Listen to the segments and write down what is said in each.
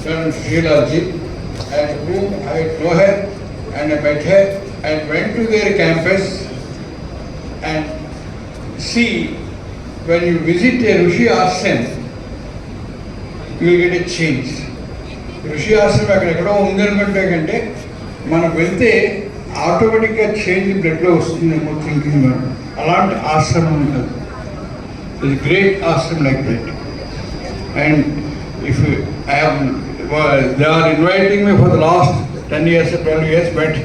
from Sri and whom I know her and I met her and went to their campus and see, when you visit a Rishi Ashram, you will get a change. ఋషి ఆశ్రమం ఎక్కడెక్కడో ఉందనుకుంటే కంటే మనం వెళ్తే ఆటోమేటిక్గా change బ్లడ్లో వస్తుందేమో thinking మనం అలాంటి ఆశ్రమం ఉంటుంది. It's great ashram like that. And if I have they are inviting me for the last 10 years or 12 years, but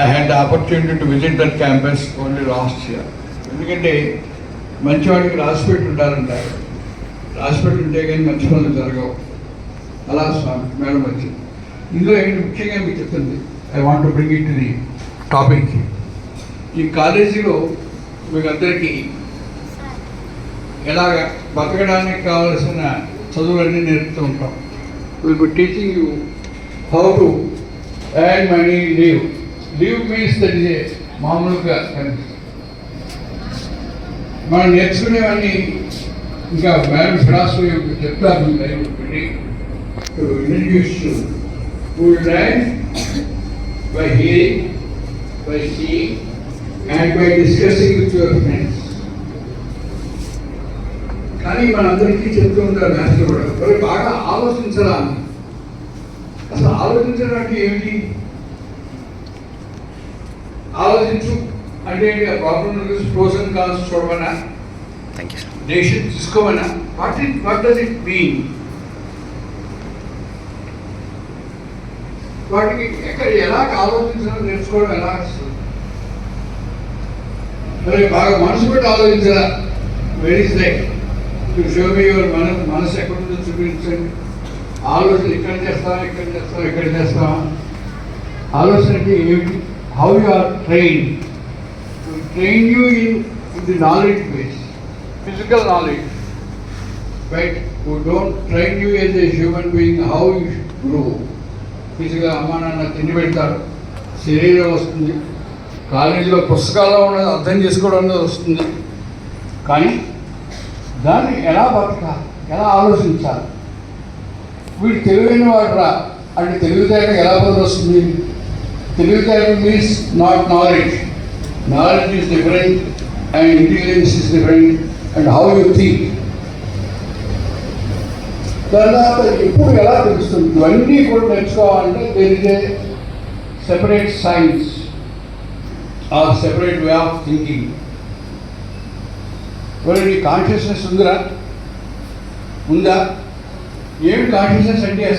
I had the opportunity to visit that campus only last year. ఎందుకంటే మంచివాడికి రాసిపెట్టి ఉంటారంటారు, రాసిపెట్టి ఉంటే కానీ మంచి పనులు జరగవు. అలా స్వామి మేడం వచ్చి ఇందులో ఏంటి ముఖ్యంగా మీకు చెప్తుంది, I want to bring it to the topic. ఈ కాలేజీలో మీకు అందరికీ ఎలాగ బతకడానికి కావాల్సిన చదువులన్నీ నేర్పుతూ ఉంటాం. Will be teaching you how to earn money, leave. Leave means that is a మామూలుగా కనిపిస్తుంది. మనం నేర్చుకునేవన్నీ ఇంకా మేడం ఫిలాసఫీ చెప్తారు మీకు లైవ్ పెట్టి to introduce you. We will learn by hearing, by seeing, and by discussing with your friends. కానీ మనందరికీ చెప్తూ ఉంటారు మాస్టర్ కూడా, మరి బాగా ఆలోచించరా. అసలు ఆలోచించడానికి ఏమిటి? ఆలోచించు అంటే ఆ ప్రాబ్లం ప్రోస్ అండ్ కాన్స్ చూడమన్నా, డెసిషన్ తీసుకోమన్నా, వాట్ డస్ ఇట్ మీన్? వాటికి ఎక్కడ ఎలా ఆలోచించడం నేర్చుకోవడం ఎలా వస్తుంది? మరి బాగా మనసు పెట్టి ఆలోచించరా. Very is like to show me your మనసు ఎక్కడ ఉందో చూపించండి. ఆలోచన ఇక్కడ చేస్తావా, ఇక్కడ చేస్తావా, ఇక్కడ చేస్తావా. ఆలోచనకి ఏమిటి? How you are train you in the knowledge base, physical knowledge, but who don't train you as a human being how you should grow. ఫిజికల్గా అమ్మా నాన్న తిండి పెడతారు, శరీరం వస్తుంది, కాలేజీలో పుస్తకాల్లో ఉన్నది అర్థం చేసుకోవడం వస్తుంది, కానీ దాన్ని ఎలా బతకాలి, ఎలా ఆలోచించాలి. వీడు తెలివైన వాడు రా అంటే తెలివితేటకు ఎలా బదులు వస్తుంది? తెలివితేట means not knowledge. Knowledge is different and intelligence is different and how you think. తర్వాత ఇప్పుడు ఎలా తెలుస్తుంది? ఇవన్నీ కూడా నేర్చుకోవాలంటే there is a separate science or separate way of thinking. మరి కాన్షియస్నెస్ ఉందా? ఏమి కాన్షియస్నెస్ అంటే అసలు